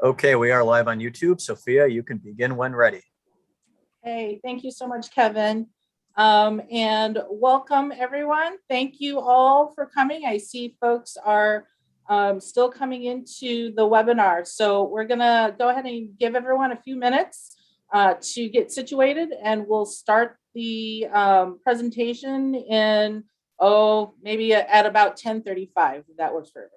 Okay, we are live on YouTube. Sophia, you can begin when ready. Hey, thank you so much, Kevin. And welcome, everyone. Thank you all for coming. I see folks are still coming into the webinar. So we're going to go ahead and give everyone a few minutes to get situated, and we'll start the presentation in, maybe at about 10:35. That works for everyone.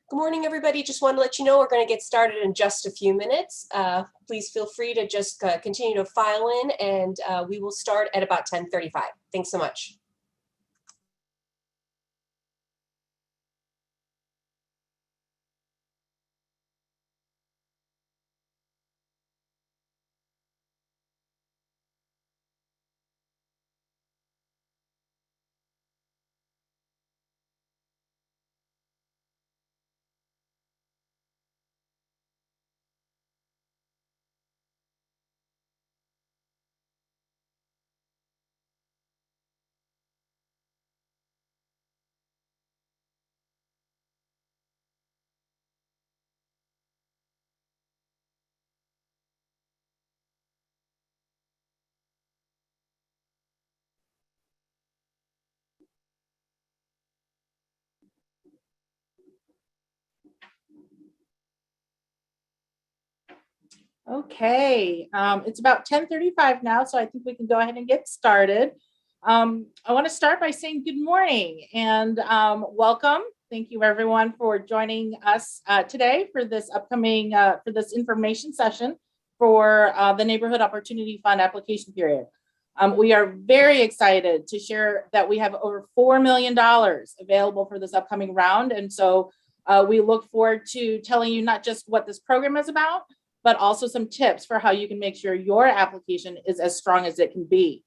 Good morning, everybody. Just wanted to let you know we're going to get started in just a few minutes. Please feel free to just continue to file in, and we will start at about 10:35. Thanks so much. Okay, it's about 10:35 now, so I think we can go ahead and get started. I want to start by saying good morning and welcome. Thank you everyone for joining us today for this upcoming, for this information session for the Neighborhood Opportunity Fund application period. We are very excited to share that we have over $4 million available for this upcoming round. And so we look forward to telling you not just what this program is about, but also some tips for how you can make sure your application is as strong as it can be.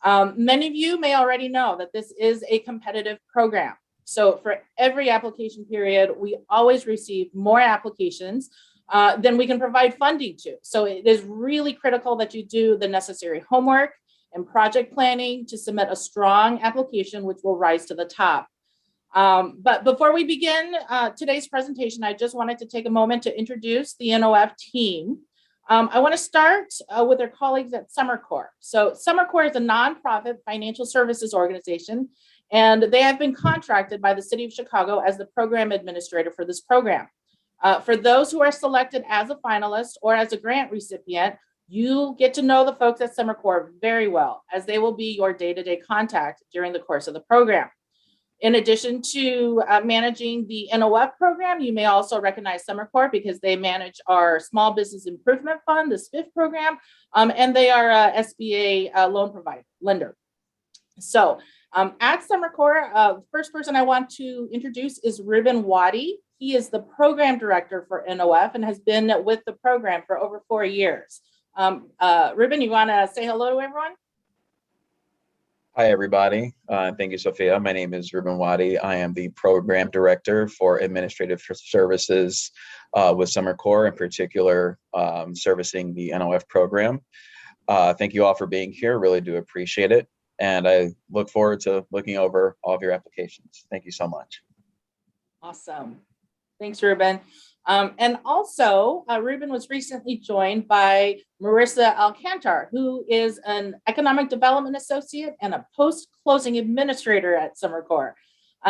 Many of you may already know that this is a competitive program. So for every application period, we always receive more applications than we can provide funding to. So it is really critical that you do the necessary homework and project planning to submit a strong application, which will rise to the top. But before we begin today's presentation, I just wanted to take a moment to introduce the NOF team. I want to start with our colleagues at Summer Corps. So Summer Corps is a nonprofit financial services organization, and they have been contracted by the City of Chicago as the program administrator for this program. For those who are selected as a finalist or as a grant recipient, you get to know the folks at Summer Corps very well, as they will be your day-to-day contact during the course of the program. In addition to managing the NOF program, you may also recognize Summer Corps because they manage our Small Business Improvement Fund, the SPIF program, and they are a SBA loan provider, lender. So at Summer Corps, the first person I want to introduce is Ruben Wadi. He is the program director for NOF and has been with the program for over 4 years. Ruben, you want to say hello to everyone? Hi, everybody. Thank you, Sophia. My name is Ruben Wadi. I am the Program Director for Administrative Services with Summer Corps, in particular, servicing the NOF program. Thank you all for being here. Really do appreciate it. And I look forward to looking over all of your applications. Thank you so much. Awesome. Thanks, Ruben. And also, Ruben was recently joined by Marissa Alcantar, who is an Economic Development Associate and a post-closing administrator at Summer Corps.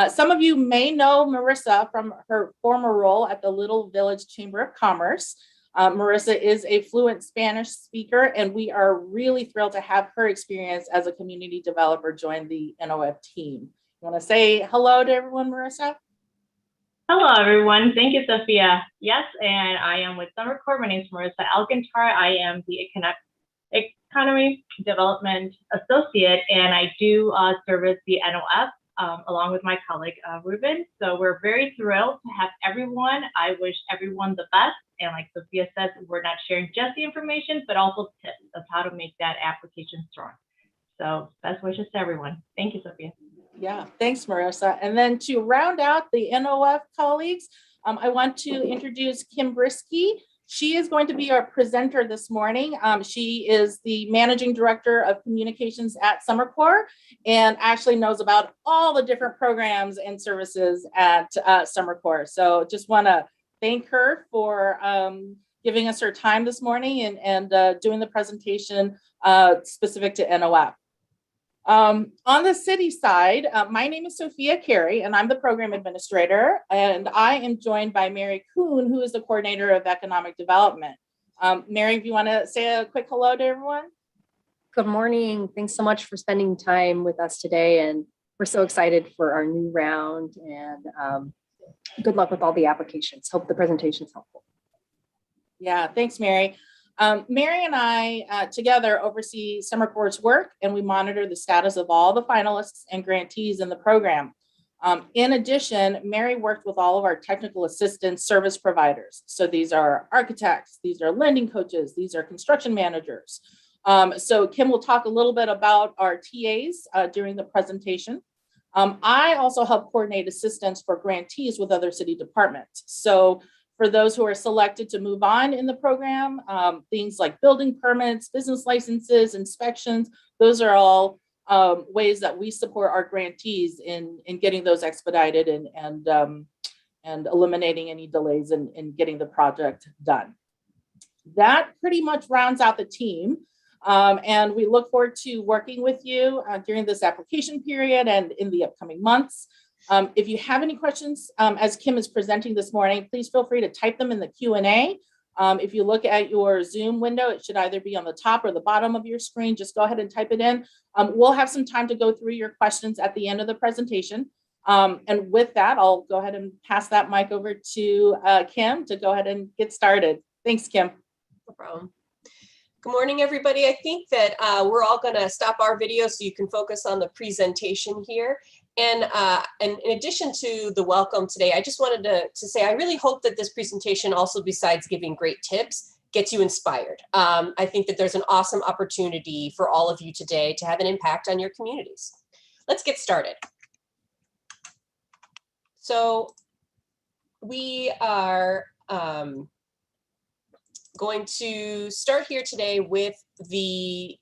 Some of you may know Marissa from her former role at the Little Village Chamber of Commerce. Marissa is a fluent Spanish speaker, and we are really thrilled to have her experience as a community developer join the NOF team. You want to say hello to everyone, Marissa? Hello, everyone. Thank you, Sophia. Yes, and I am with Summer Corps. My name is Marissa Alcantar. I am the Economy Development Associate, and I do service the NOF along with my colleague, Ruben. So we're very thrilled to have everyone. I wish everyone the best. And like Sophia said, we're not sharing just the information, but also tips of how to make that application strong. So best wishes to everyone. Thank you, Sophia. Yeah, thanks, Marissa. And then to round out the NOF colleagues, I want to introduce Kim Brisky. She is going to be our presenter this morning. She is the Managing Director of Communications at Summer Corps and actually knows about all the different programs and services at Summer Corps. So just want to thank her for giving us her time this morning and doing the presentation specific to NOF. On the city side, my name is Sophia Carey, and I'm the program administrator, and I am joined by Mary Kuhn, who is the coordinator of economic development. Mary, if you want to say a quick hello to everyone. Good morning. Thanks so much for spending time with us today, and we're so excited for our new round, and good luck with all the applications. Hope the presentation is helpful. Yeah, thanks, Mary. Mary and I together oversee Summer Corps' work, and we monitor the status of all the finalists and grantees in the program. In addition, Mary worked with all of our technical assistance service providers. So these are architects, these are lending coaches, these are construction managers. So Kim will talk a little bit about our TAs during the presentation. I also help coordinate assistance for grantees with other city departments. So for those who are selected to move on in the program, things like building permits, business licenses, inspections, those are all ways that we support our grantees in getting those expedited and eliminating any delays in getting the project done. That pretty much rounds out the team. And we look forward to working with you during this application period and in the upcoming months. If you have any questions, as Kim is presenting this morning, please feel free to type them in the Q&A. If you look at your Zoom window, it should either be on the top or the bottom of your screen. Just go ahead and type it in. We'll have some time to go through your questions at the end of the presentation. And with that, I'll go ahead and pass that mic over to Kim to go ahead and get started. Thanks, Kim. No problem. Good morning, everybody. I think that we're all going to stop our video so you can focus on the presentation here. And in addition to the welcome today, I just wanted to say I really hope that this presentation also, besides giving great tips, gets you inspired. I think that there's an awesome opportunity for all of you today to have an impact on your communities. Let's get started. So we are going to start here today with the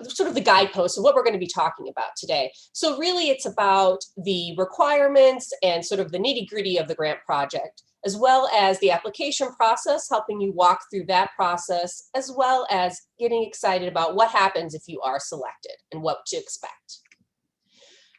sort of the guideposts of what we're going to be talking about today. So really it's about the requirements and sort of the nitty-gritty of the grant project, as well as the application process, helping you walk through that process, as well as getting excited about what happens if you are selected and what to expect.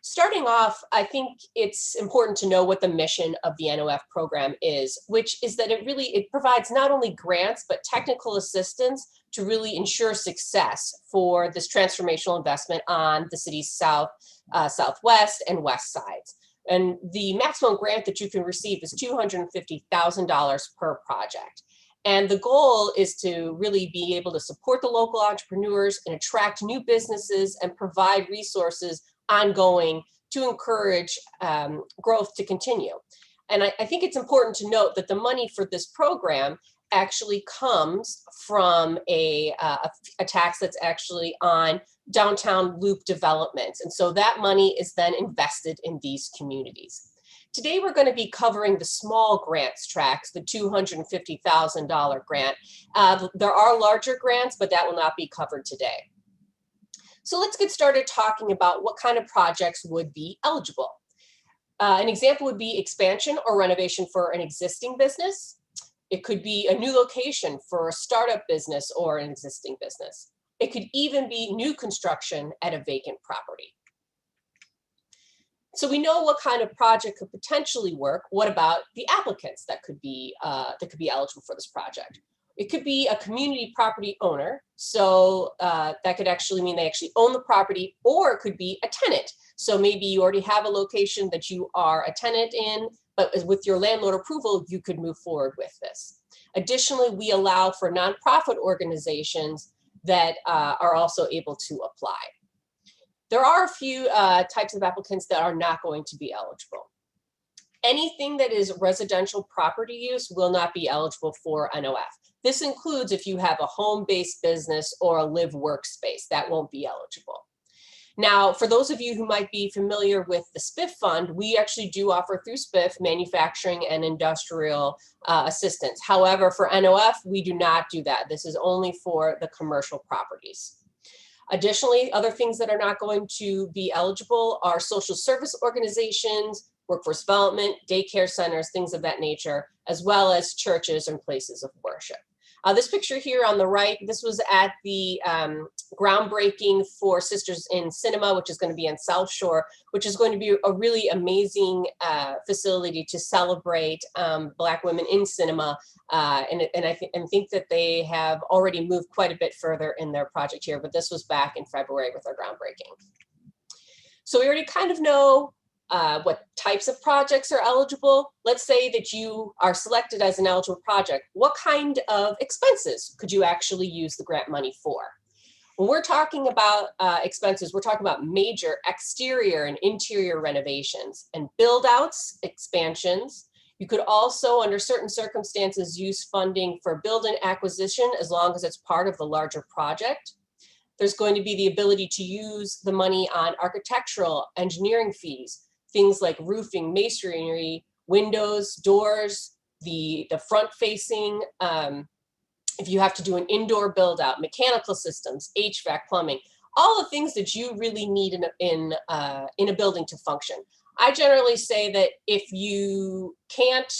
Starting off, I think it's important to know what the mission of the NOF program is, which is that it provides not only grants, but technical assistance to really ensure success for this transformational investment on the city's southwest and west sides. And the maximum grant that you can receive is $250,000 per project. And the goal is to really be able to support the local entrepreneurs and attract new businesses and provide resources ongoing to encourage growth to continue. And I think it's important to note that the money for this program actually comes from a tax that's actually on downtown loop developments. And so that money is then invested in these communities. Today, we're going to be covering the small grants tracks, the $250,000 grant. There are larger grants, but that will not be covered today. So let's get started talking about what kind of projects would be eligible. An example would be expansion or renovation for an existing business. It could be a new location for a startup business or an existing business. It could even be new construction at a vacant property. So we know what kind of project could potentially work. What about the applicants that could be eligible for this project? It could be a community property owner. So that could actually mean they actually own the property, or it could be a tenant. So maybe you already have a location that you are a tenant in, but with your landlord approval, you could move forward with this. Additionally, we allow for nonprofit organizations that are also able to apply. There are a few types of applicants that are not going to be eligible. Anything that is residential property use will not be eligible for NOF. This includes if you have a home-based business or a live workspace, that won't be eligible. Now, for those of you who might be familiar with the SPIF fund, we actually do offer through SPIF manufacturing and industrial assistance. However, for NOF, we do not do that. This is only for the commercial properties. Additionally, other things that are not going to be eligible are social service organizations, workforce development, daycare centers, things of that nature, as well as churches and places of worship. This picture here on the right, this was at the groundbreaking for Sisters in Cinema, which is going to be in South Shore, which is going to be a really amazing facility to celebrate Black women in cinema. And I think that they have already moved quite a bit further in their project here, but this was back in February with our groundbreaking. So we already kind of know what types of projects are eligible. Let's say that you are selected as an eligible project. What kind of expenses could you actually use the grant money for? When we're talking about expenses, we're talking about major exterior and interior renovations and build outs, expansions. You could also, under certain circumstances, use funding for building acquisition as long as it's part of the larger project. There's going to be the ability to use the money on architectural, engineering fees, things like roofing, masonry, windows, doors, the front facing, if you have to do an indoor build out, mechanical systems, HVAC, plumbing, all the things that you really need in a building to function. I generally say that if you can't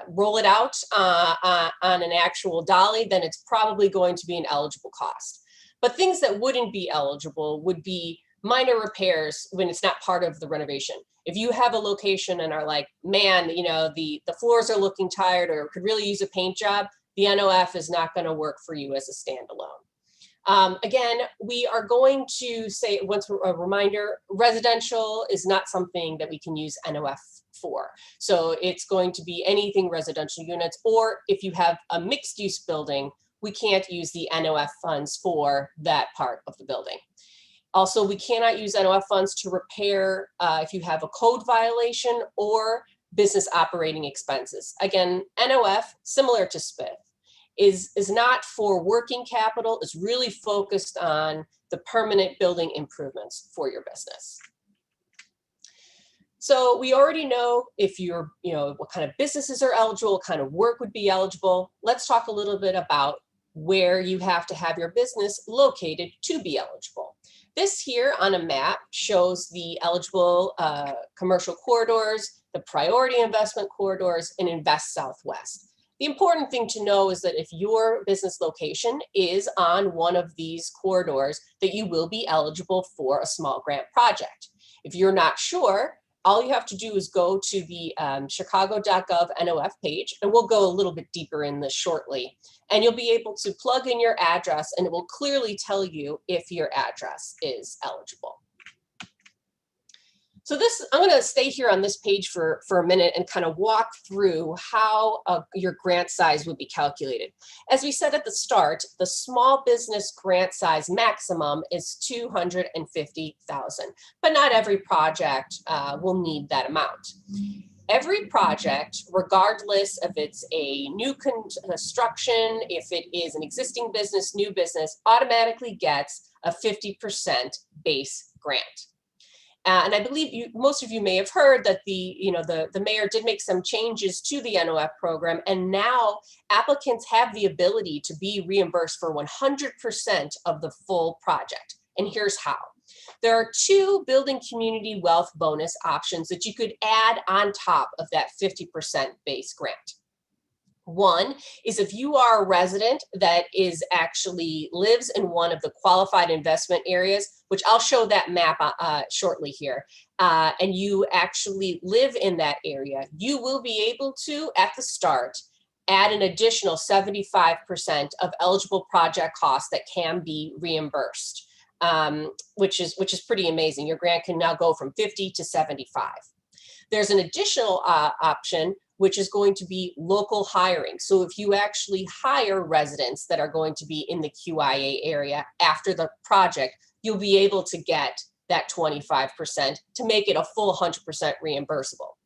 roll it out on an actual dolly, then it's probably going to be an eligible cost. But things that wouldn't be eligible would be minor repairs when it's not part of the renovation. If you have a location and are like, man, you know, the floors are looking tired or could really use a paint job, the NOF is not going to work for you as a standalone. Again, we are going to say, once a reminder, residential is not something that we can use NOF for. So it's going to be anything residential units, or if you have a mixed use building, we can't use the NOF funds for that part of the building. Also, we cannot use NOF funds to repair if you have a code violation or business operating expenses. Again, NOF, similar to SPIF, is not for working capital, is really focused on the permanent building improvements for your business. So we already know if you're, what kind of businesses are eligible, what kind of work would be eligible. Let's talk a little bit about where you have to have your business located to be eligible. This here on a map shows the eligible commercial corridors, the priority investment corridors, and Invest Southwest. The important thing to know is that if your business location is on one of these corridors, that you will be eligible for a small grant project. If you're not sure, all you have to do is go to the chicago.gov NOF page, and we'll go a little bit deeper in this shortly. And you'll be able to plug in your address, and it will clearly tell you if your address is eligible. So I'm going to stay here on this page for a minute and kind of walk through how your grant size would be calculated. As we said at the start, the small business grant size maximum is $250,000, but not every project will need that amount. Every project, regardless if it's a new construction, if it is an existing business, new business, automatically gets a 50% base grant. And I believe most of you may have heard that the mayor did make some changes to the NOF program, and now applicants have the ability to be reimbursed for 100% of the full project. And here's how. There are 2 building community wealth bonus options that you could add on top of that 50% base grant. One is if you are a resident that actually lives in one of the qualified investment areas, which I'll show that map shortly here, and you actually live in that area, you will be able to, at the start, add an additional 75% of eligible project costs that can be reimbursed, which is pretty amazing. Your grant can now go from 50 to 75. There's an additional option, which is going to be local hiring. So if you actually hire residents that are going to be in the QIA area after the project, you'll be able to get that 25% to make it a full 100% reimbursable.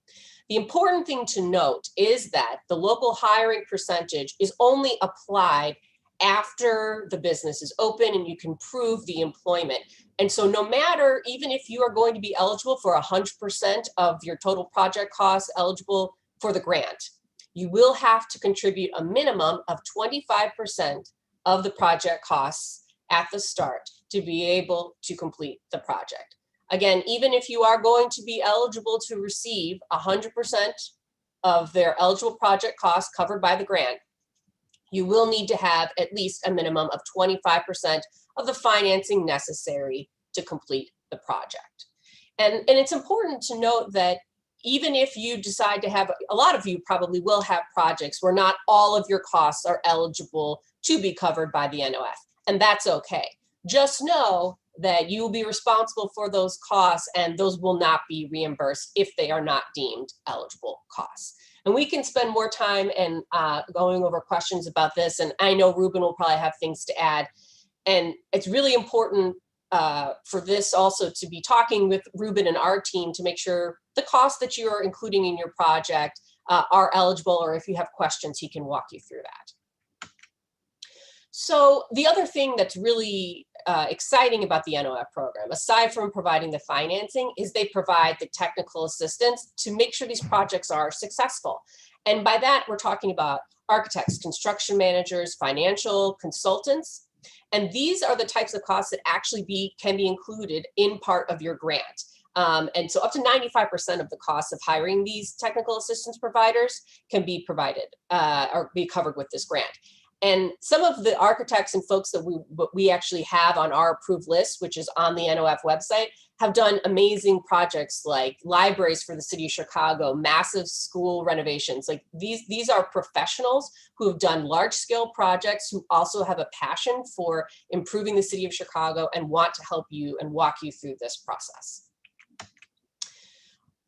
The important thing to note is that the local hiring percentage is only applied after the business is open and you can prove the employment. And so no matter, even if you are going to be eligible for 100% of your total project costs eligible for the grant, you will have to contribute a minimum of 25% of the project costs at the start to be able to complete the project. Again, even if you are going to be eligible to receive 100% of their eligible project costs covered by the grant, you will need to have at least a minimum of 25% of the financing necessary to complete the project. And it's important to note that even if you decide to have, a lot of you probably will have projects where not all of your costs are eligible to be covered by the NOF, and that's okay. Just know that you will be responsible for those costs, and those will not be reimbursed if they are not deemed eligible costs. And we can spend more time and going over questions about this, and I know Ruben will probably have things to add. And it's really important for this also to be talking with Ruben and our team to make sure the costs that you are including in your project are eligible, or if you have questions, he can walk you through that. So the other thing that's really exciting about the NOF program, aside from providing the financing, is they provide the technical assistance to make sure these projects are successful. And by that, we're talking about architects, construction managers, financial consultants. And these are the types of costs that actually can be included in part of your grant. And so up to 95% of the costs of hiring these technical assistance providers can be provided or be covered with this grant. And some of the architects and folks that we actually have on our approved list, which is on the NOF website, have done amazing projects like libraries for the city of Chicago, massive school renovations. Like these are professionals who have done large scale projects, who also have a passion for improving the city of Chicago and want to help you and walk you through this process.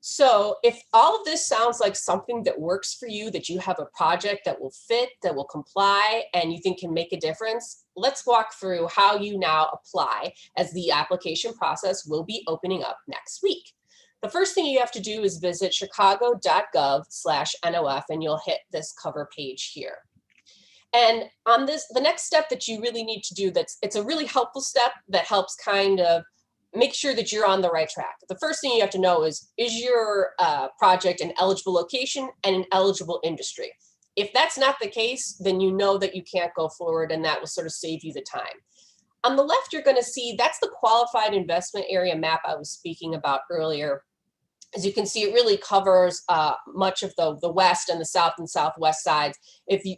So if all of this sounds like something that works for you, that you have a project that will fit, that will comply, and you think can make a difference, let's walk through how you now apply, as the application process will be opening up next week. The first thing you have to do is visit chicago.gov/NOF, and you'll hit this cover page here. And on this, the next step that you really need to do, it's a really helpful step that helps kind of make sure that you're on the right track. The first thing you have to know is your project an eligible location and an eligible industry? If that's not the case, then you know that you can't go forward, and that will sort of save you the time. On the left, you're going to see that's the qualified investment area map I was speaking about earlier. As you can see, it really covers much of the west and the south and southwest sides.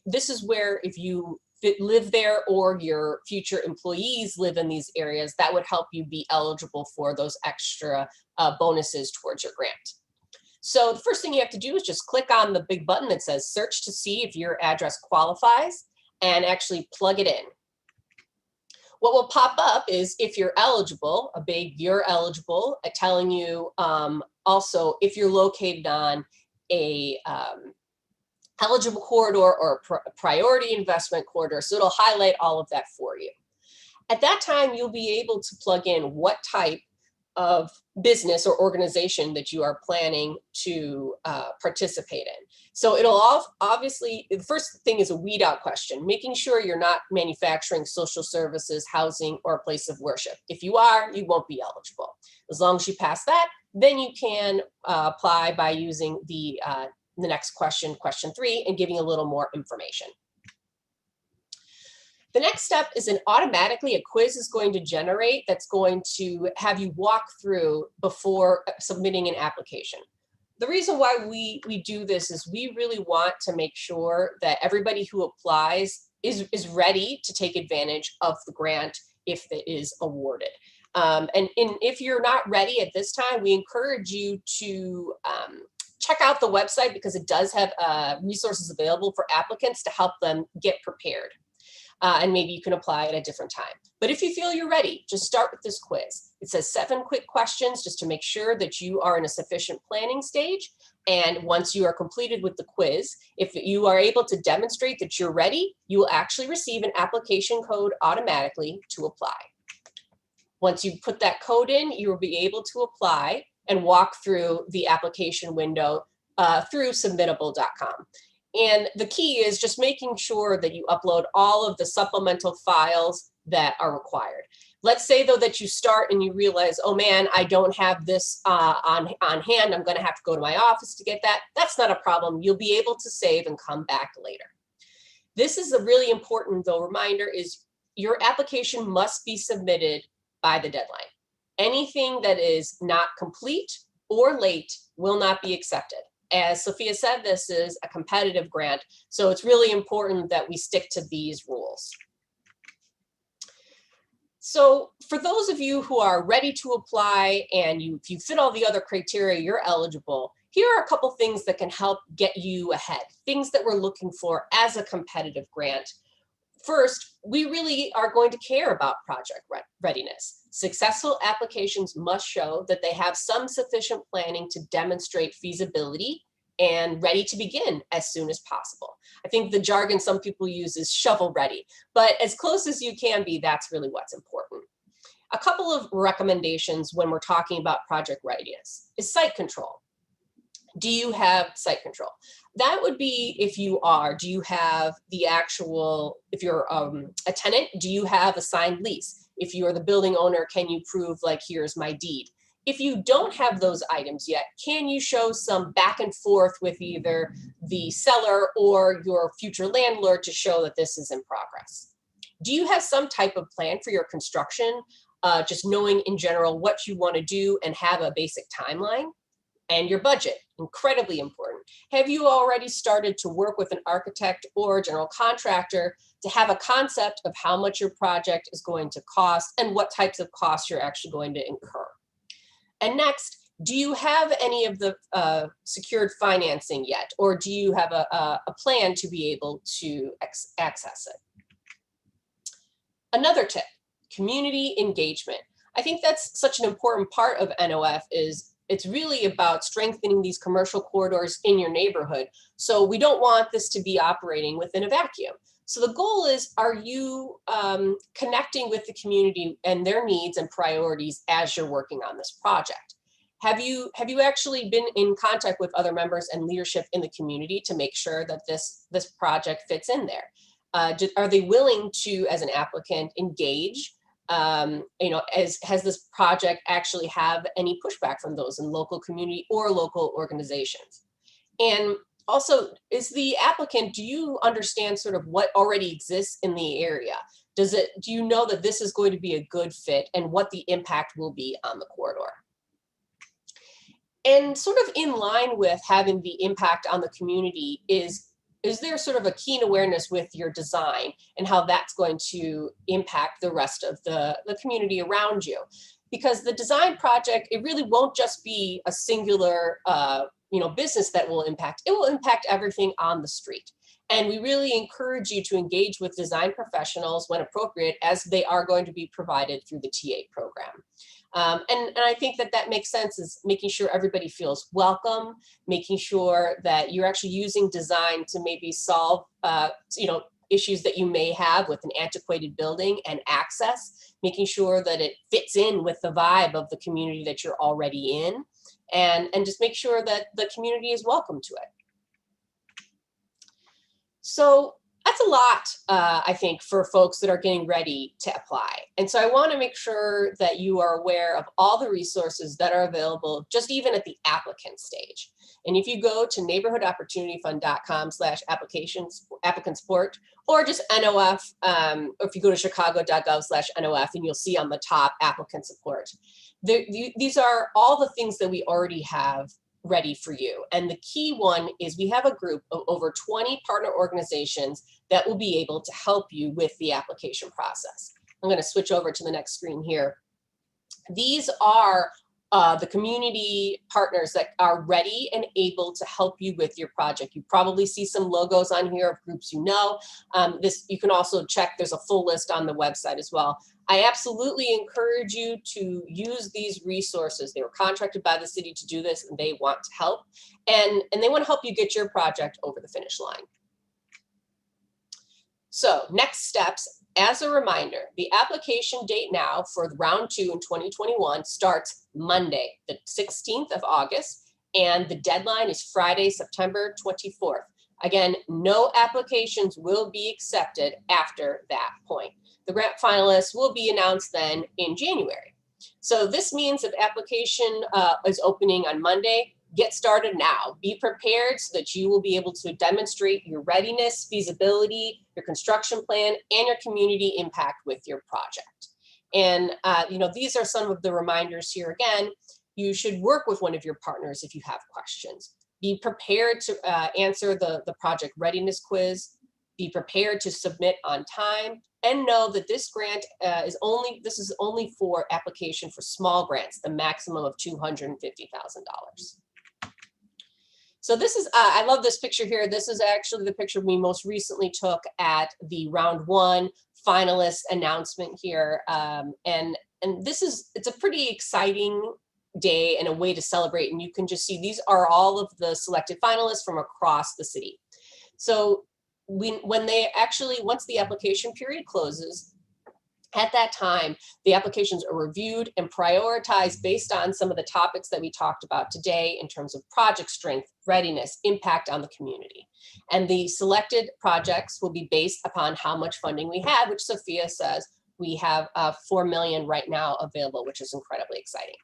This is where, if you live there or your future employees live in these areas, that would help you be eligible for those extra bonuses towards your grant. So the first thing you have to do is just click on the big button that says search to see if your address qualifies, and actually plug it in. What will pop up is if you're eligible, a big "you're eligible," telling you also if you're located on a eligible corridor or priority investment corridor. So it'll highlight all of that for you. At that time, you'll be able to plug in what type of business or organization that you are planning to participate in. So it'll obviously, the first thing is a weed out question, making sure you're not manufacturing social services, housing, or a place of worship. If you are, you won't be eligible. As long as you pass that, then you can apply by using the next question, question 3, and giving a little more information. The next step is automatically a quiz is going to generate that's going to have you walk through before submitting an application. The reason why we do this is we really want to make sure that everybody who applies is ready to take advantage of the grant if it is awarded. And if you're not ready at this time, we encourage you to check out the website because it does have resources available for applicants to help them get prepared. And maybe you can apply at a different time. But if you feel you're ready, just start with this quiz. It says 7 quick questions just to make sure that you are in a sufficient planning stage. And once you are completed with the quiz, if you are able to demonstrate that you're ready, you will actually receive an application code automatically to apply. Once you put that code in, you will be able to apply and walk through the application window through submittable.com. And the key is just making sure that you upload all of the supplemental files that are required. Let's say though that you start and you realize, oh man, I don't have this on hand. I'm going to have to go to my office to get that. That's not a problem. You'll be able to save and come back later. This is a really important though reminder is your application must be submitted by the deadline. Anything that is not complete or late will not be accepted. As Sophia said, this is a competitive grant, so it's really important that we stick to these rules. So for those of you who are ready to apply and if you fit all the other criteria, you're eligible, here are a couple things that can help get you ahead, things that we're looking for as a competitive grant. First, we really are going to care about project readiness. Successful applications must show that they have some sufficient planning to demonstrate feasibility and ready to begin as soon as possible. I think the jargon some people use is shovel ready, but as close as you can be, that's really what's important. A couple of recommendations when we're talking about project readiness is site control. Do you have site control? That would be if you are, do you have the actual, if you're a tenant, do you have a signed lease? If you are the building owner, can you prove like, here's my deed? If you don't have those items yet, can you show some back and forth with either the seller or your future landlord to show that this is in progress? Do you have some type of plan for your construction? Just knowing in general what you want to do and have a basic timeline? And your budget, incredibly important. Have you already started to work with an architect or general contractor to have a concept of how much your project is going to cost and what types of costs you're actually going to incur? And next, do you have any of the secured financing yet? Or do you have a plan to be able to access it? Another tip, community engagement. I think that's such an important part of NOF is it's really about strengthening these commercial corridors in your neighborhood. So we don't want this to be operating within a vacuum. So the goal is, are you connecting with the community and their needs and priorities as you're working on this project? Have you actually been in contact with other members and leadership in the community to make sure that this project fits in there? Are they willing to, as an applicant, engage? Has this project actually have any pushback from those in local community or local organizations? And also, is the applicant, do you understand sort of what already exists in the area? Do you know that this is going to be a good fit and what the impact will be on the corridor? And sort of in line with having the impact on the community is there sort of a keen awareness with your design and how that's going to impact the rest of the community around you? Because the design project, it really won't just be a singular business that will impact. It will impact everything on the street. And we really encourage you to engage with design professionals when appropriate, as they are going to be provided through the TA program. And I think that that makes sense, is making sure everybody feels welcome, making sure that you're actually using design to maybe solve, issues that you may have with an antiquated building and access, making sure that it fits in with the vibe of the community that you're already in, and just make sure that the community is welcome to it. So that's a lot, I think, for folks that are getting ready to apply. And so I want to make sure that you are aware of all the resources that are available, just even at the applicant stage. And if you go to neighborhoodopportunityfund.com/applicant support, or just NOF, or if you go to chicago.gov/NOF, and you'll see on the top applicant support. These are all the things that we already have ready for you. And the key one is we have a group of over 20 partner organizations that will be able to help you with the application process. I'm going to switch over to the next screen here. These are the community partners that are ready and able to help you with your project. You probably see some logos on here of groups you know. You can also check, there's a full list on the website as well. I absolutely encourage you to use these resources. They were contracted by the city to do this, and they want to help. And they want to help you get your project over the finish line. So next steps, as a reminder, the application date now for round 2 in 2021 starts Monday, the 16th of August, and the deadline is Friday, September 24th. Again, no applications will be accepted after that point. The grant finalists will be announced then in January. So this means if application is opening on Monday, get started now. Be prepared so that you will be able to demonstrate your readiness, feasibility, your construction plan, and your community impact with your project. And these are some of the reminders here. Again, you should work with one of your partners if you have questions. Be prepared to answer the project readiness quiz. Be prepared to submit on time, and know that this grant is only for application for small grants, the maximum of $250,000. So this is, I love this picture here. This is actually the picture we most recently took at the round 1 finalist announcement here. And it's a pretty exciting day and a way to celebrate. And you can just see, these are all of the selected finalists from across the city. So once the application period closes, at that time, the applications are reviewed and prioritized based on some of the topics that we talked about today in terms of project strength, readiness, impact on the community. And the selected projects will be based upon how much funding we have, which Sophia says we have $4 million right now available, which is incredibly exciting.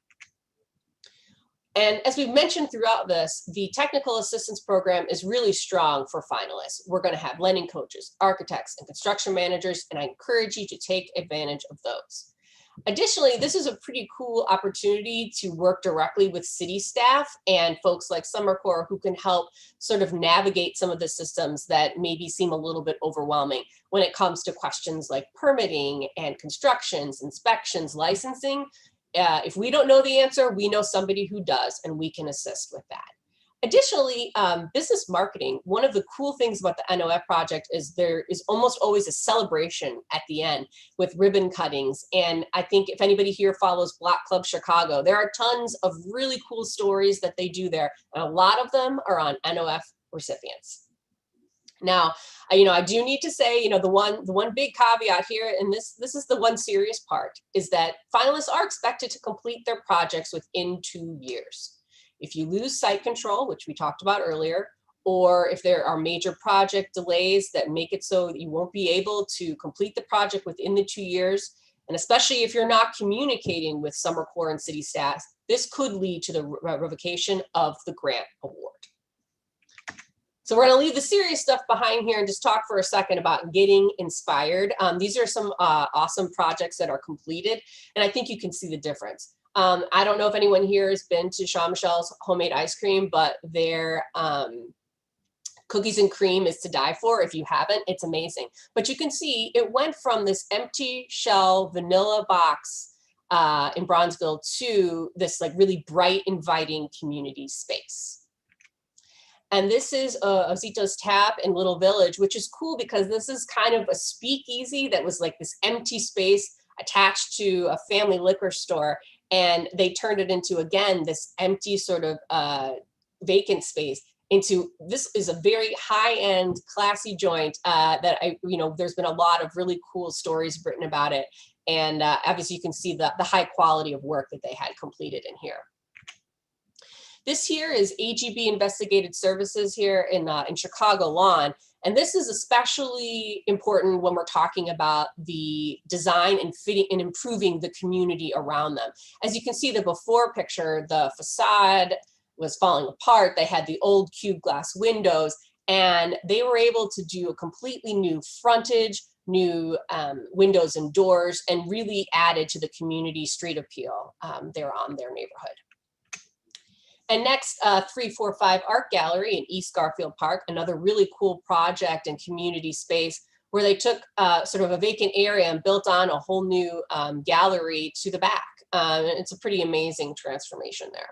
And as we've mentioned throughout this, the technical assistance program is really strong for finalists. We're going to have lending coaches, architects, and construction managers, and I encourage you to take advantage of those. Additionally, this is a pretty cool opportunity to work directly with city staff and folks like Summer Corps who can help sort of navigate some of the systems that maybe seem a little bit overwhelming when it comes to questions like permitting and constructions, inspections, licensing. If we don't know the answer, we know somebody who does, and we can assist with that. Additionally, business marketing, one of the cool things about the NOF project is there is almost always a celebration at the end with ribbon cuttings. And I think if anybody here follows Block Club Chicago, there are tons of really cool stories that they do there. And a lot of them are on NOF recipients. Now, I do need to say, the one big caveat here, and this is the one serious part, is that finalists are expected to complete their projects within 2 years. If you lose site control, which we talked about earlier, or if there are major project delays that make it so that you won't be able to complete the project within the 2 years, and especially if you're not communicating with Summer Corps and city staff, this could lead to the revocation of the grant award. So we're going to leave the serious stuff behind here and just talk for a second about getting inspired. These are some awesome projects that are completed, and I think you can see the difference. I don't know if anyone here has been to Jean Michel's Homemade Ice Cream, but their cookies and cream is to die for. If you haven't, it's amazing. But you can see it went from this empty shell vanilla box in Bronzeville to this like really bright, inviting community space. And this is Osito's Tap in Little Village, which is cool because this is kind of a speakeasy that was like this empty space attached to a family liquor store. And they turned it into, again, this empty sort of vacant space into, this is a very high-end classy joint that there's been a lot of really cool stories written about it. And obviously you can see the high quality of work that they had completed in here. This here is AGB Investigated Services here in Chicago Lawn. And this is especially important when we're talking about the design and fitting and improving the community around them. As you can see the before picture, the facade was falling apart. They had the old cube glass windows, and they were able to do a completely new frontage, new windows and doors, and really added to the community street appeal there on their neighborhood. And next, 345 Art Gallery in East Garfield Park, another really cool project and community space where they took sort of a vacant area and built on a whole new gallery to the back. It's a pretty amazing transformation there.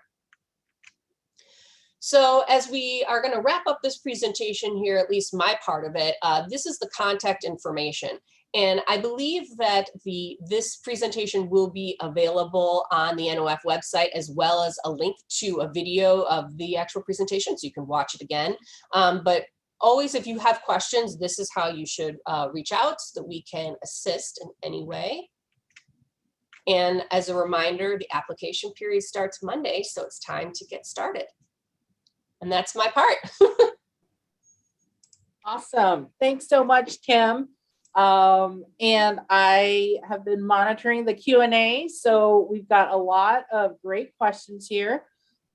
So as we are going to wrap up this presentation here, at least my part of it, this is the contact information. And I believe that this presentation will be available on the NOF website, as well as a link to a video of the actual presentation, so you can watch it again. But always, if you have questions, this is how you should reach out so that we can assist in any way. And as a reminder, the application period starts Monday, so it's time to get started. And that's my part. Awesome. Thanks so much, Kim. And I have been monitoring the Q&A, so we've got a lot of great questions here.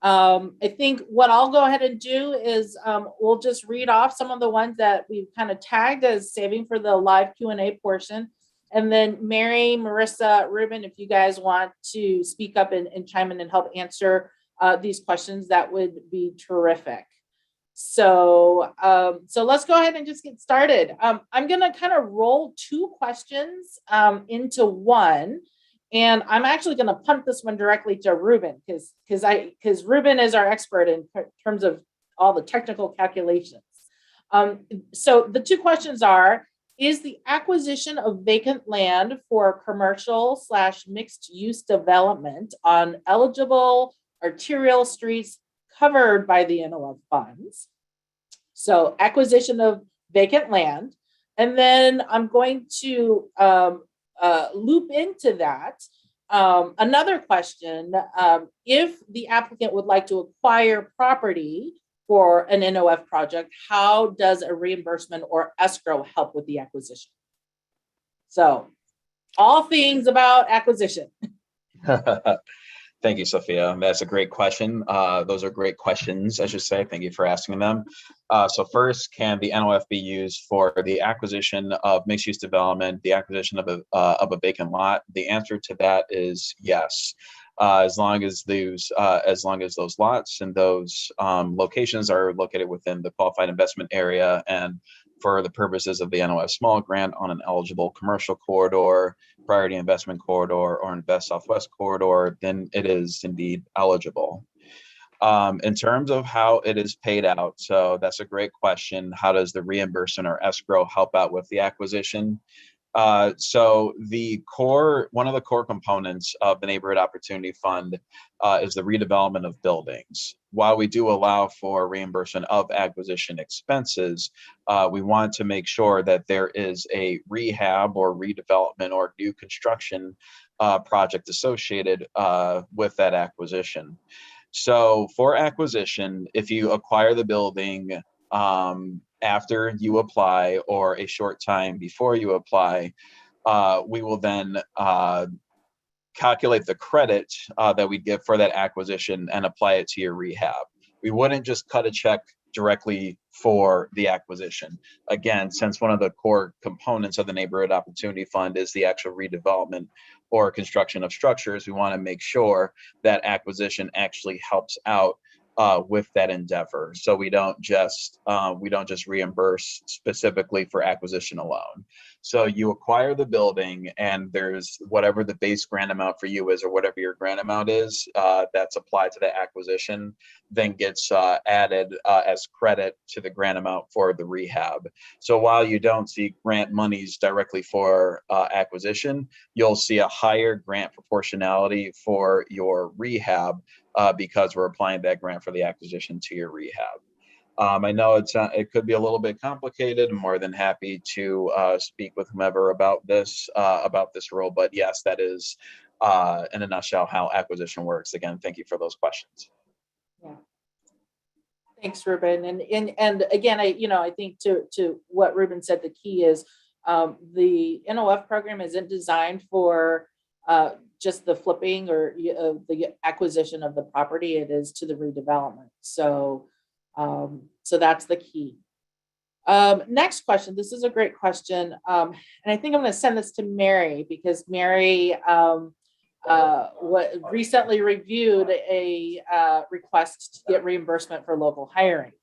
I think what I'll go ahead and do is we'll just read off some of the ones that we've kind of tagged as saving for the live Q&A portion. And then Mary, Marissa, Ruben, if you guys want to speak up and chime in and help answer these questions, that would be terrific. So let's go ahead and just get started. I'm going to kind of roll two questions into one, and I'm actually going to punt this one directly to Ruben because Ruben is our expert in terms of all the technical calculations. So the two questions are: is the acquisition of vacant land for commercial/mixed use development on eligible arterial streets covered by the NOF funds? So acquisition of vacant land. And then I'm going to loop into that another question. If the applicant would like to acquire property for an NOF project, how does a reimbursement or escrow help with the acquisition? So all things about acquisition. Thank you, Sophia. That's a great question. Those are great questions, I should say. Thank you for asking them. So first, can the NOF be used for the acquisition of mixed-use development, the acquisition of a vacant lot? The answer to that is yes. As long as those lots and those locations are located within the qualified investment area and for the purposes of the NOF small grant on an eligible commercial corridor, priority investment corridor, or Invest Southwest corridor, then it is indeed eligible. In terms of how it is paid out, so that's a great question. How does the reimbursement or escrow help out with the acquisition? So one of the core components of the Neighborhood Opportunity Fund is the redevelopment of buildings. While we do allow for reimbursement of acquisition expenses, we want to make sure that there is a rehab or redevelopment or new construction project associated with that acquisition. So for acquisition, if you acquire the building after you apply or a short time before you apply, we will then calculate the credit that we give for that acquisition and apply it to your rehab. We wouldn't just cut a check directly for the acquisition. Again, since one of the core components of the Neighborhood Opportunity Fund is the actual redevelopment or construction of structures, we want to make sure that acquisition actually helps out with that endeavor. So we don't just reimburse specifically for acquisition alone. So you acquire the building, and there's whatever the base grant amount for you is, or whatever your grant amount is, that's applied to the acquisition, then gets added as credit to the grant amount for the rehab. So while you don't see grant monies directly for acquisition, you'll see a higher grant proportionality for your rehab because we're applying that grant for the acquisition to your rehab. I know it could be a little bit complicated. I'm more than happy to speak with whomever about this rule, but yes, that is in a nutshell how acquisition works. Again, thank you for those questions. Yeah. Thanks, Ruben. And again, I think to what Ruben said, the key is the NOF program isn't designed for just the flipping or the acquisition of the property. It is to the redevelopment. So that's the key. Next question. This is a great question. And I think I'm going to send this to Mary, because Mary recently reviewed a request to get reimbursement for local hiring.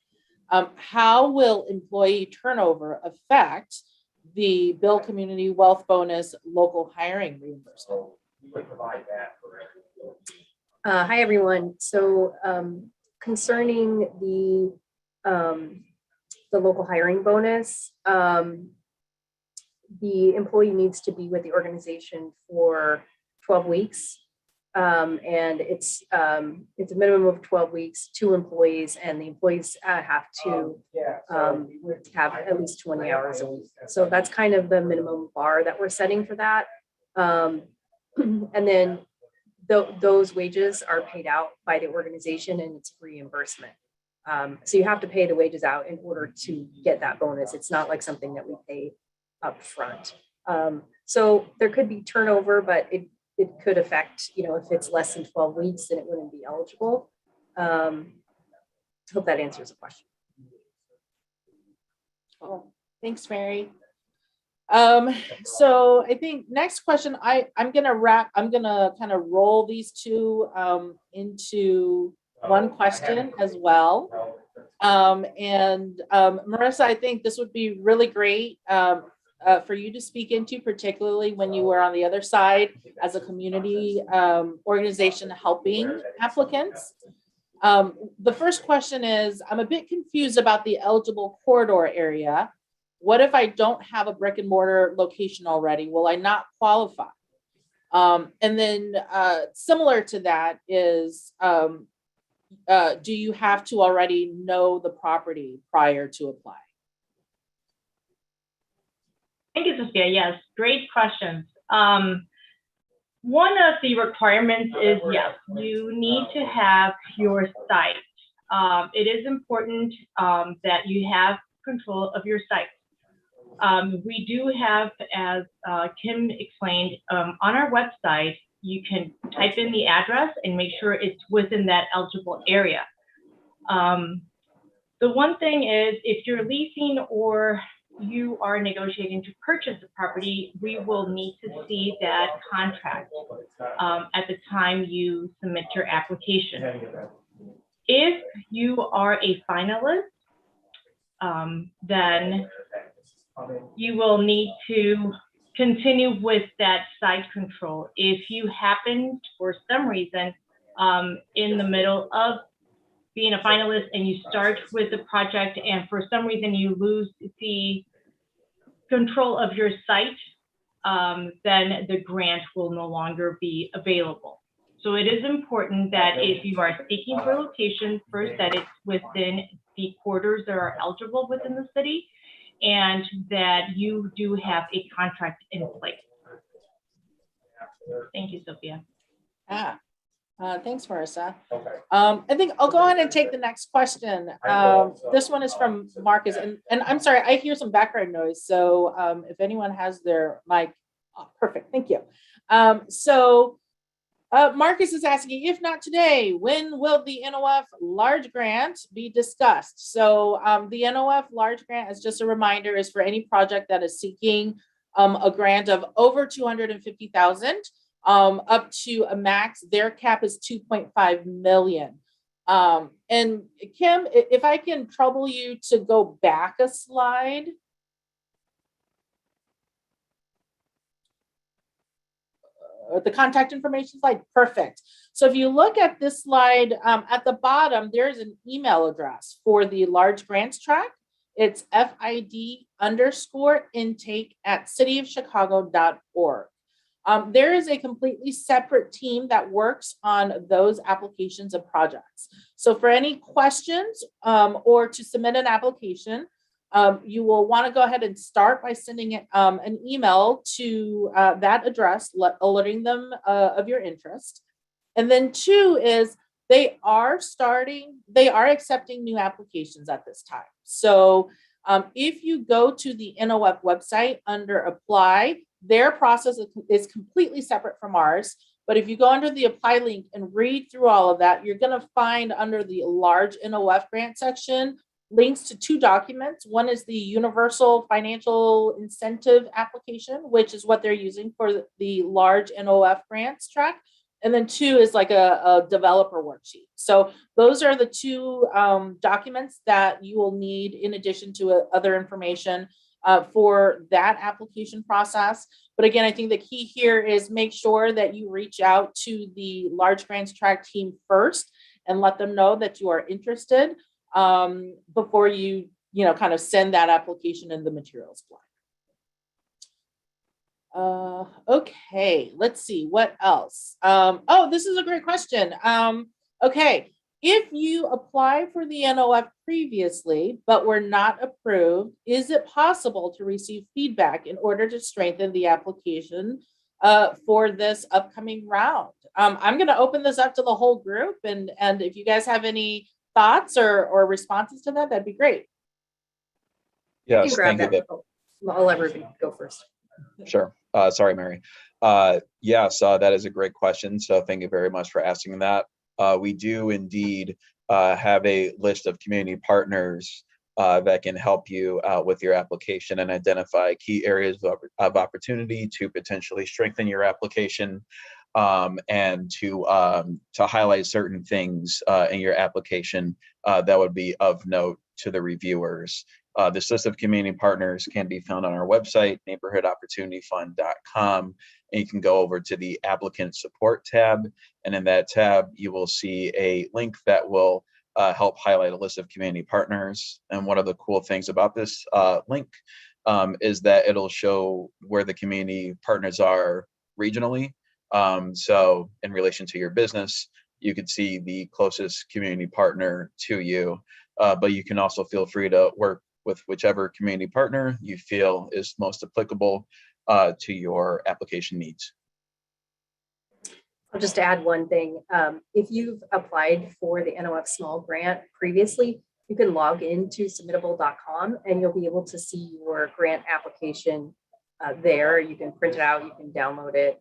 How will employee turnover affect the Bill Community Wealth Bonus local hiring reimbursement? Hi, everyone. So concerning the local hiring bonus, the employee needs to be with the organization for 12 weeks. And it's a minimum of 12 weeks, 2 employees, and the employees have to have at least 20 hours a week. So that's kind of the minimum bar that we're setting for that. And then those wages are paid out by the organization, and it's reimbursement. So you have to pay the wages out in order to get that bonus. It's not like something that we pay up front. So there could be turnover, but it could affect, if it's less than 12 weeks, then it wouldn't be eligible. Hope that answers the question. Cool. Thanks, Mary. So I think next question, I'm going to kind of roll these two into one question as well. Marissa, I think this would be really great for you to speak into, particularly when you were on the other side as a community organization helping applicants. The first question is, I'm a bit confused about the eligible corridor area. What if I don't have a brick and mortar location already? Will I not qualify? And then similar to that is, do you have to already know the property prior to applying? Thank you, Sophia. Yes, great questions. One of the requirements is, yes, you need to have your site. It is important that you have control of your site. We do have, as Kim explained, on our website, you can type in the address and make sure it's within that eligible area. The one thing is, if you're leasing or you are negotiating to purchase a property, we will need to see that contract at the time you submit your application. If you are a finalist, then you will need to continue with that site control. If you happen, for some reason, in the middle of being a finalist and you start with the project and for some reason you lose the control of your site, then the grant will no longer be available. So it is important that if you are seeking for location, first that it's within the quarters that are eligible within the city, and that you do have a contract in place. Thank you, Sophia. Thanks, Marissa. I think I'll go ahead and take the next question. This one is from Marcus, and I'm sorry, I hear some background noise. So if anyone has their mic, perfect, thank you. Marcus is asking, if not today, when will the NOF large grant be discussed? So the NOF large grant, as just a reminder, is for any project that is seeking a grant of over $250,000 up to a max. Their cap is $2.5 million. And Kim, if I can trouble you to go back a slide. The contact information slide, perfect. So if you look at this slide, at the bottom, there's an email address for the large grants track. It's FID_intake@cityofchicago.org. There is a completely separate team that works on those applications and projects. So for any questions or to submit an application, you will want to go ahead and start by sending an email to that address, alerting them of your interest. And then 2 is they are accepting new applications at this time. So if you go to the NOF website under apply, their process is completely separate from ours. But if you go under the apply link and read through all of that, you're going to find under the large NOF grant section links to 2 documents. One is the Universal Financial Incentive application, which is what they're using for the large NOF grants track. And then 2 is like a developer worksheet. So those are the 2 documents that you will need in addition to other information for that application process. But again, I think the key here is make sure that you reach out to the large grants track team first and let them know that you are interested before you kind of send that application in the materials block. Okay, let's see what else. Oh, this is a great question. Okay, if you apply for the NOF previously but were not approved, is it possible to receive feedback in order to strengthen the application for this upcoming round? I'm going to open this up to the whole group, and if you guys have any thoughts or responses to that, that'd be great. Yes, thank you. I'll let Ruben go first. Sure. Sorry, Mary. Yes, that is a great question. So thank you very much for asking that. We do indeed have a list of community partners that can help you out with your application and identify key areas of opportunity to potentially strengthen your application and to highlight certain things in your application that would be of note to the reviewers. This list of community partners can be found on our website, neighborhoodopportunityfund.com, and you can go over to the applicant support tab. And in that tab, you will see a link that will help highlight a list of community partners. And one of the cool things about this link is that it'll show where the community partners are regionally. So in relation to your business, you could see the closest community partner to you, but you can also feel free to work with whichever community partner you feel is most applicable to your application needs. I'll just add one thing. If you've applied for the NOF small grant previously, you can log into submittable.com and you'll be able to see your grant application there. You can print it out, you can download it,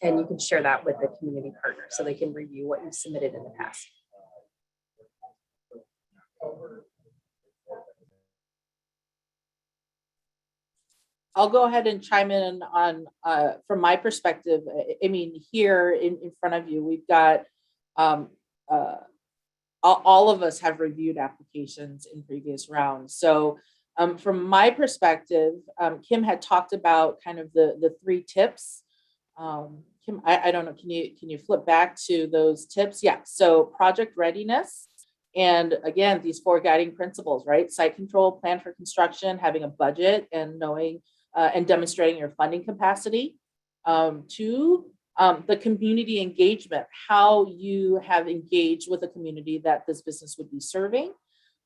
and you can share that with the community partner so they can review what you've submitted in the past. I'll go ahead and chime in on, from my perspective. I mean, here in front of you, we've got, all of us have reviewed applications in previous rounds. So from my perspective, Kim had talked about kind of the 3 tips. Kim, I don't know, can you flip back to those tips? Yeah, so project readiness. And again, these 4 guiding principles, right? Site control, plan for construction, having a budget, and knowing and demonstrating your funding capacity. 2, the community engagement, how you have engaged with the community that this business would be serving.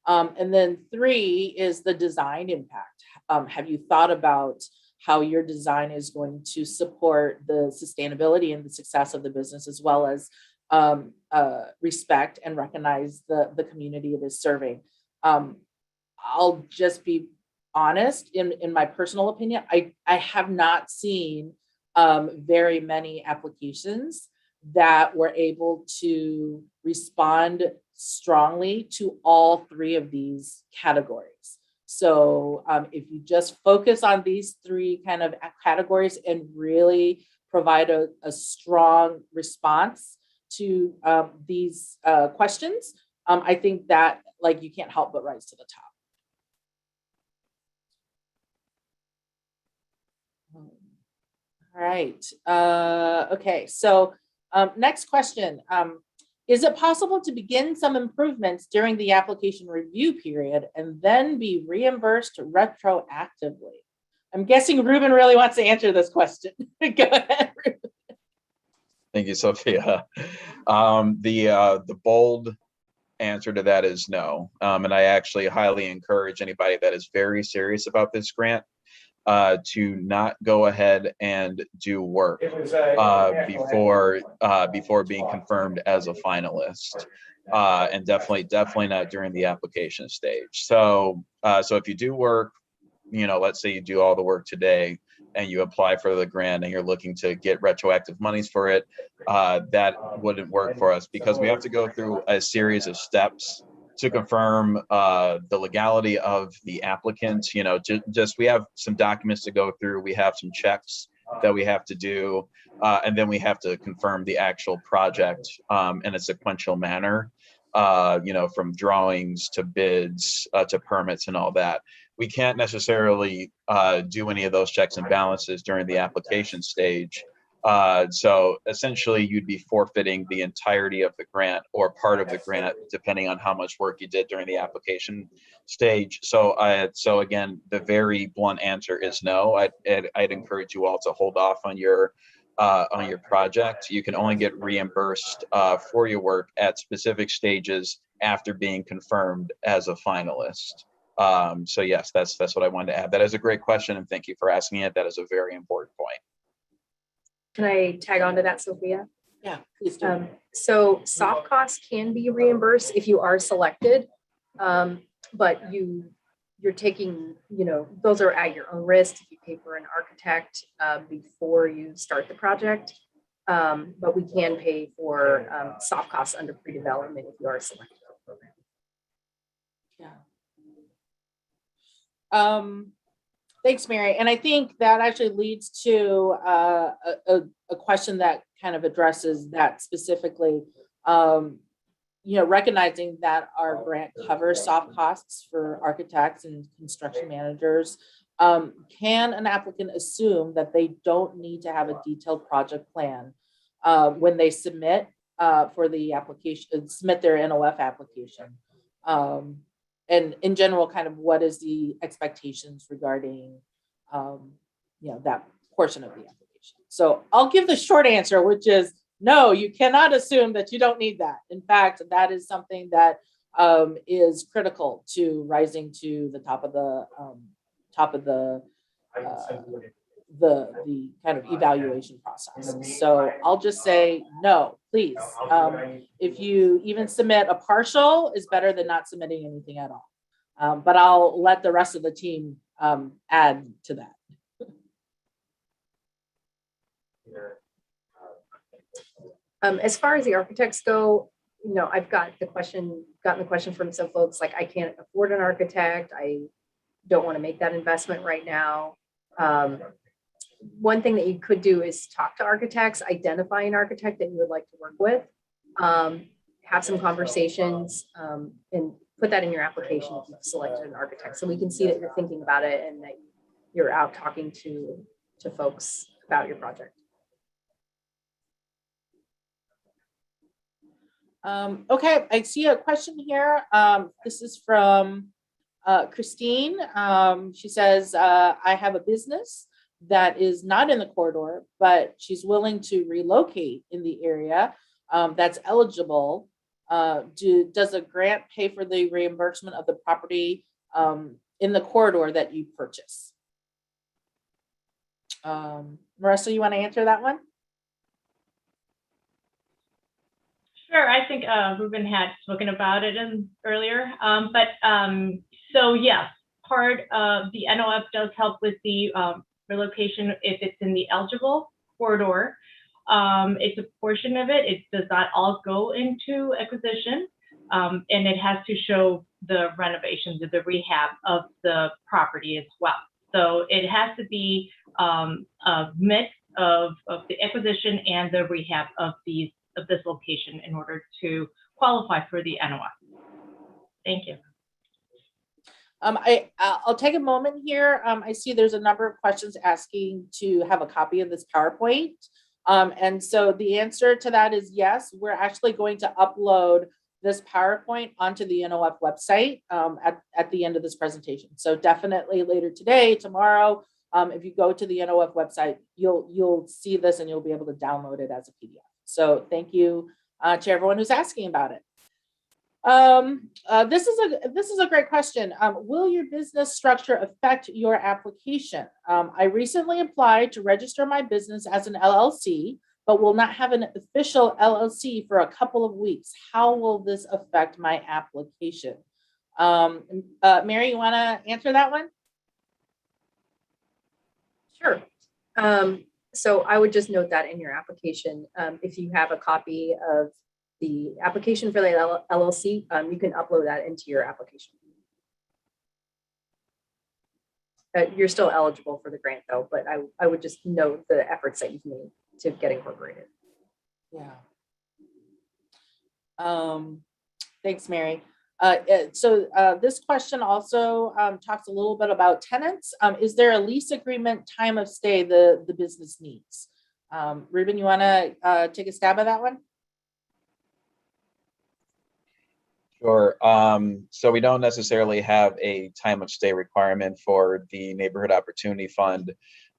And then 3 is the design impact. Have you thought about how your design is going to support the sustainability and the success of the business, as well as respect and recognize the community it is serving? I'll just be honest, in my personal opinion, I have not seen very many applications that were able to respond strongly to all 3 of these categories. So if you just focus on these 3 kind of categories and really provide a strong response, to these questions, I think that like you can't help but rise to the top. All right. Okay. So next question. Is it possible to begin some improvements during the application review period and then be reimbursed retroactively? I'm guessing Ruben really wants to answer this question. Go ahead, Ruben. Thank you, Sophia. The bold answer to that is no. And I actually highly encourage anybody that is very serious about this grant to not go ahead and do work before being confirmed as a finalist, and definitely not during the application stage. So if you do work, let's say you do all the work today and you apply for the grant and you're looking to get retroactive monies for it, that wouldn't work for us because we have to go through a series of steps to confirm the legality of the applicant. We have some documents to go through. We have some checks that we have to do, and then we have to confirm the actual project in a sequential manner, from drawings to bids to permits and all that. We can't necessarily do any of those checks and balances during the application stage. So essentially you'd be forfeiting the entirety of the grant or part of the grant, depending on how much work you did during the application stage. So again, the very blunt answer is no. I'd encourage you all to hold off on your project. You can only get reimbursed for your work at specific stages after being confirmed as a finalist. So yes, that's what I wanted to add. That is a great question, and thank you for asking it. That is a very important point. Can I tag on to that, Sophia? Yeah, please do. So soft costs can be reimbursed if you are selected, but you're taking, those are at your own risk if you pay for an architect before you start the project. But we can pay for soft costs under pre-development if you are selected for the program. Yeah. Thanks, Mary. And I think that actually leads to a question that kind of addresses that specifically. Recognizing that our grant covers soft costs for architects and construction managers, can an applicant assume that they don't need to have a detailed project plan when they submit for the application, submit their NOF application? And in general, kind of what is the expectations regarding, that portion of the application? So I'll give the short answer, which is no, you cannot assume that you don't need that. In fact, that is something that is critical to rising to the top of the kind of evaluation process. So I'll just say no, please. If you even submit a partial, is better than not submitting anything at all. But I'll let the rest of the team add to that. As far as the architects go, I've gotten the question from some folks like, I can't afford an architect. I don't want to make that investment right now. One thing that you could do is talk to architects, identify an architect that you would like to work with, have some conversations, and put that in your application if you've selected an architect. So we can see that you're thinking about it and that you're out talking to folks about your project. Okay, I see a question here. This is from Christine. She says, I have a business that is not in the corridor, but she's willing to relocate in the area that's eligible. Does a grant pay for the reimbursement of the property in the corridor that you purchase? Marissa, you want to answer that one? Sure, I think Ruben had spoken about it earlier, so yes, part of the NOF does help with the relocation if it's in the eligible corridor. It's a portion of it. It does not all go into acquisition, and it has to show the renovations or the rehab of the property as well. So it has to be a mix of the acquisition and the rehab of these of this location in order to qualify for the NOF. Thank you. I'll take a moment here. I see there's a number of questions asking to have a copy of this PowerPoint. And so the answer to that is yes, we're actually going to upload this PowerPoint onto the NOF website at the end of this presentation. So definitely later today, tomorrow, if you go to the NOF website, you'll see this and you'll be able to download it as a PDF. So thank you to everyone who's asking about it. This is a great question. Will your business structure affect your application? I recently applied to register my business as an LLC, but will not have an official LLC for a couple of weeks. How will this affect my application? Mary, you want to answer that one? Sure. So I would just note that in your application, if you have a copy of the application for the LLC, you can upload that into your application. You're still eligible for the grant though, but I would just note the efforts that you've made to get incorporated. Yeah. Thanks, Mary. So this question also talks a little bit about tenants. Is there a lease agreement time of stay the business needs? Ruben, you want to take a stab at that one? Sure. So we don't necessarily have a time of stay requirement for the Neighborhood Opportunity Fund.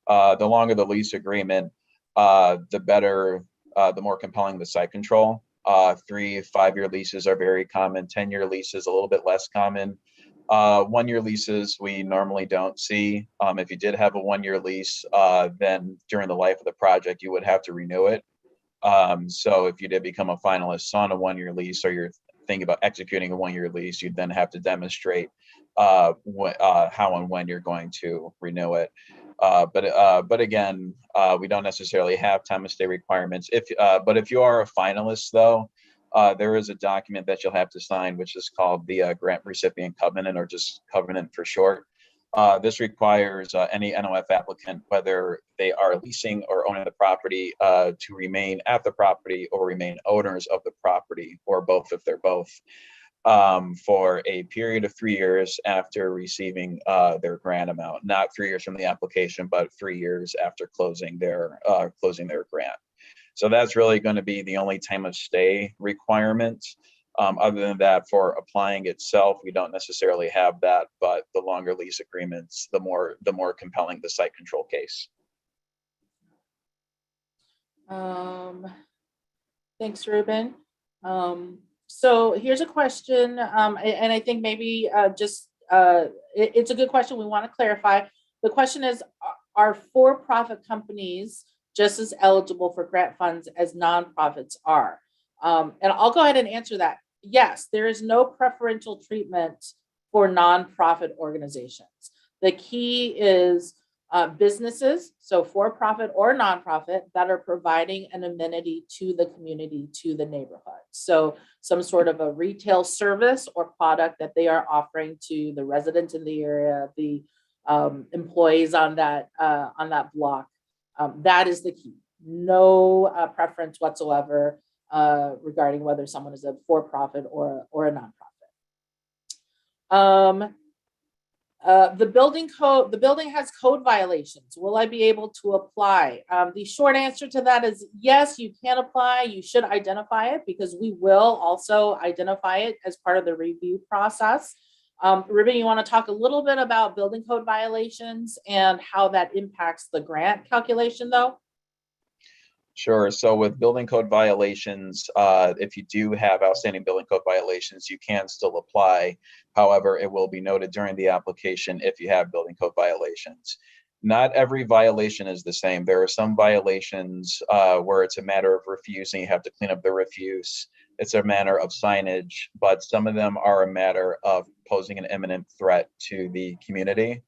The longer the lease agreement, the better, the more compelling the site control. 3-5-year leases are very common. 10-year leases a little bit less common. 1-year leases we normally don't see. If you did have a 1-year lease, then during the life of the project you would have to renew it. So if you did become a finalist on a 1-year lease, or you're thinking about executing a 1-year lease, you'd then have to demonstrate how and when you're going to renew it. But again, we don't necessarily have time of stay requirements. But if you are a finalist, though, there is a document that you'll have to sign, which is called the Grant Recipient Covenant, or just Covenant for short. This requires any NOF applicant, whether they are leasing or owning the property, to remain at the property or remain owners of the property, or both if they're both, for a period of 3 years after receiving their grant amount. Not 3 years from the application, but 3 years after closing their grant. So that's really going to be the only time of stay requirement. Other than that, for applying itself, we don't necessarily have that, but the longer lease agreements, the more compelling the site control case. Thanks, Ruben. So here's a question, and I think maybe it's a good question. We want to clarify. The question is, are for-profit companies just as eligible for grant funds as nonprofits are? And I'll go ahead and answer that. Yes, there is no preferential treatment for nonprofit organizations. The key is businesses, so for-profit or nonprofit, that are providing an amenity to the community, to the neighborhood. So some sort of a retail service or product that they are offering to the residents in the area, the employees on that block. That is the key. No preference whatsoever regarding whether someone is a for-profit or a nonprofit. The building has code violations. Will I be able to apply? The short answer to that is yes, you can apply. You should identify it, because we will also identify it as part of the review process. Ruben, you want to talk a little bit about building code violations and how that impacts the grant calculation, though? Sure. So with building code violations, if you do have outstanding building code violations, you can still apply. However, it will be noted during the application if you have building code violations. Not every violation is the same. There are some violations where it's a matter of refusing. You have to clean up the refuse. It's a matter of signage, but some of them are a matter of posing an imminent threat to the community.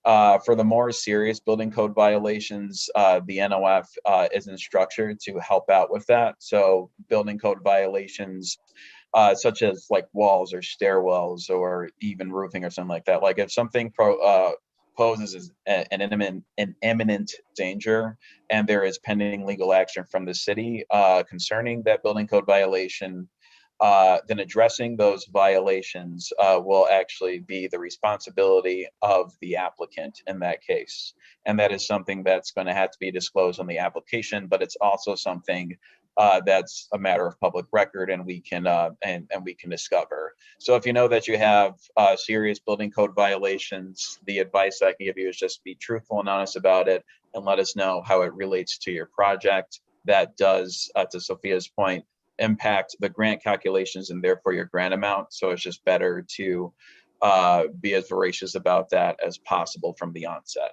For the more serious building code violations, the NOF isn't structured to help out with that. So building code violations, such as like walls or stairwells or even roofing or something like that. Like if something poses as an imminent danger, and there is pending legal action from the city concerning that building code violation, then addressing those violations will actually be the responsibility of the applicant in that case. And that is something that's going to have to be disclosed on the application, but it's also something that's a matter of public record, and we can and we can discover. So if you know that you have serious building code violations, the advice I can give you is just be truthful and honest about it, and let us know how it relates to your project. That does, to Sophia's point, impact the grant calculations and therefore your grant amount. So it's just better to be as voracious about that as possible from the onset.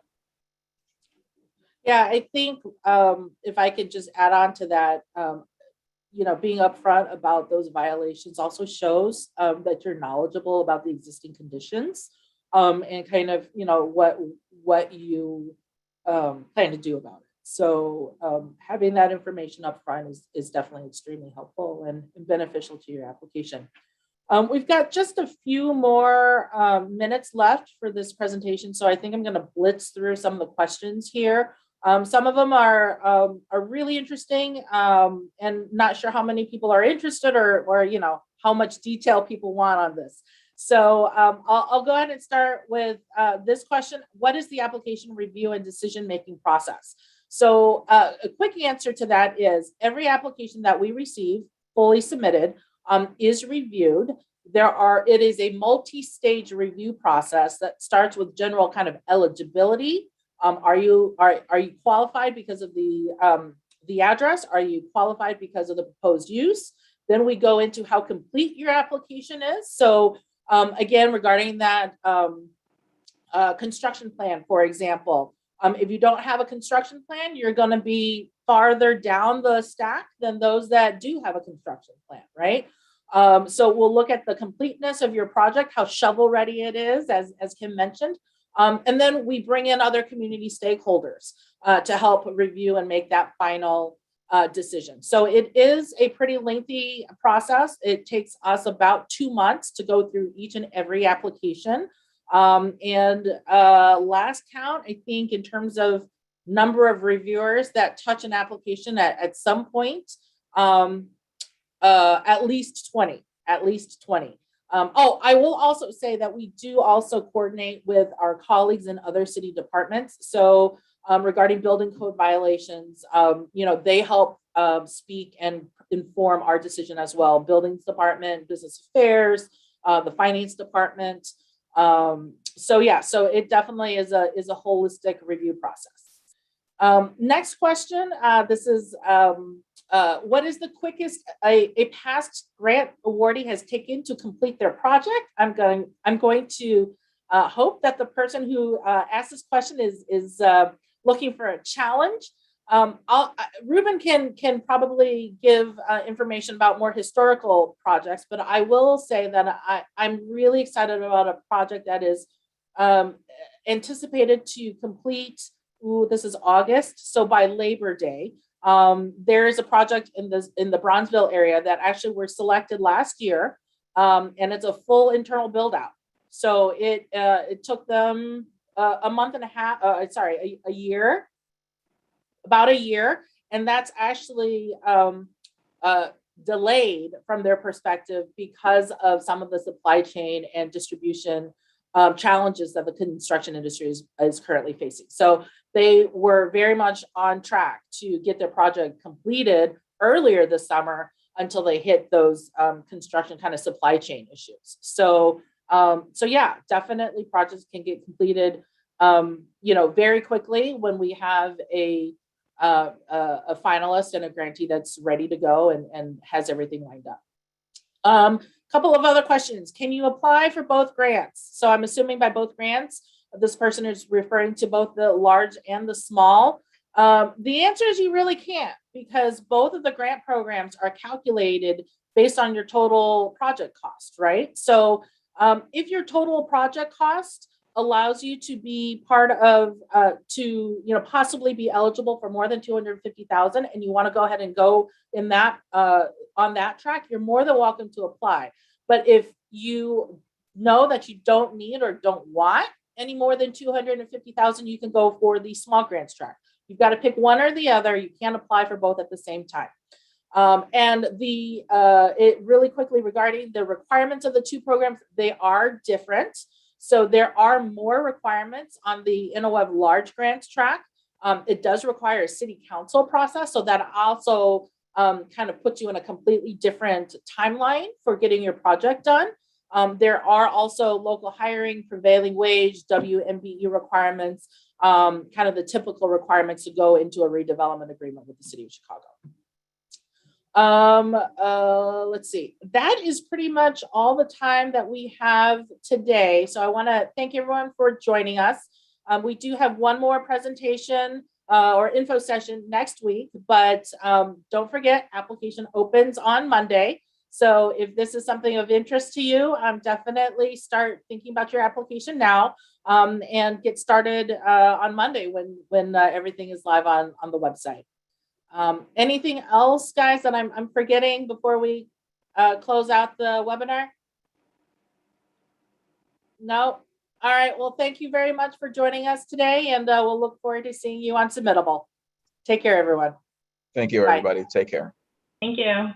Yeah, I think if I could just add on to that, being upfront about those violations also shows that you're knowledgeable about the existing conditions and kind of, what you plan to do about it. So having that information up front is definitely extremely helpful and beneficial to your application. We've got just a few more minutes left for this presentation, so I think I'm going to blitz through some of the questions here. Some of them are really interesting and not sure how many people are interested or how much detail people want on this. So I'll go ahead and start with this question. What is the application review and decision-making process? So a quick answer to that is every application that we receive fully submitted is reviewed. It is a multi-stage review process that starts with general kind of eligibility. Are you qualified because of the address? Are you qualified because of the proposed use? Then we go into how complete your application is. So again, regarding that construction plan, for example, if you don't have a construction plan, you're going to be farther down the stack than those that do have a construction plan, right? So we'll look at the completeness of your project, how shovel ready it is, as Kim mentioned. And then we bring in other community stakeholders to help review and make that final decision. So it is a pretty lengthy process. It takes us about 2 months to go through each and every application. And last count, I think in terms of number of reviewers that touch an application at some point, at least 20. I will also say that we do also coordinate with our colleagues in other city departments. So regarding building code violations, they help speak and inform our decision as well. Buildings department, business affairs, the finance department. So it definitely is a holistic review process. Next question. This is what is the quickest a past grant awardee has taken to complete their project? I'm going to hope that the person who asked this question is looking for a challenge. Ruben can probably give information about more historical projects, but I will say that I'm really excited about a project that is anticipated to complete. This is August, so by Labor Day. There is a project in the Bronzeville area that actually were selected last year, and it's a full internal build out. So it took them a month and a half. A year, about a year, and that's actually delayed from their perspective because of some of the supply chain and distribution challenges that the construction industry is currently facing. So they were very much on track to get their project completed earlier this summer until they hit those construction kind of supply chain issues. So definitely projects can get completed, very quickly when we have a finalist and a grantee that's ready to go and has everything lined up. Couple of other questions. Can you apply for both grants? So I'm assuming by both grants, this person is referring to both the large and the small. The answer is you really can't, because both of the grant programs are calculated based on your total project cost, right? So if your total project cost allows you to be part of, possibly be eligible for more than 250,000, and you want to go ahead and go in that on that track, you're more than welcome to apply. But if you know that you don't need or don't want any more than 250,000, you can go for the small grants track. You've got to pick one or the other. You can't apply for both at the same time. And it really quickly regarding the requirements of the two programs, they are different. So there are more requirements on the InnoWeb large grants track. It does require a city council process. So that also kind of puts you in a completely different timeline for getting your project done. There are also local hiring, prevailing wage, WMBE requirements, kind of the typical requirements to go into a redevelopment agreement with the city of Chicago. Let's see. That is pretty much all the time that we have today. So I want to thank everyone for joining us. We do have one more presentation or info session next week, but don't forget, application opens on Monday. So if this is something of interest to you, definitely start thinking about your application now and get started on Monday when everything is live on the website. Anything else, guys, that I'm forgetting before we close out the webinar? No? All right. Well, thank you very much for joining us today, and we'll look forward to seeing you on Submittable. Take care, everyone. Thank you, everybody. Take care. Thank you.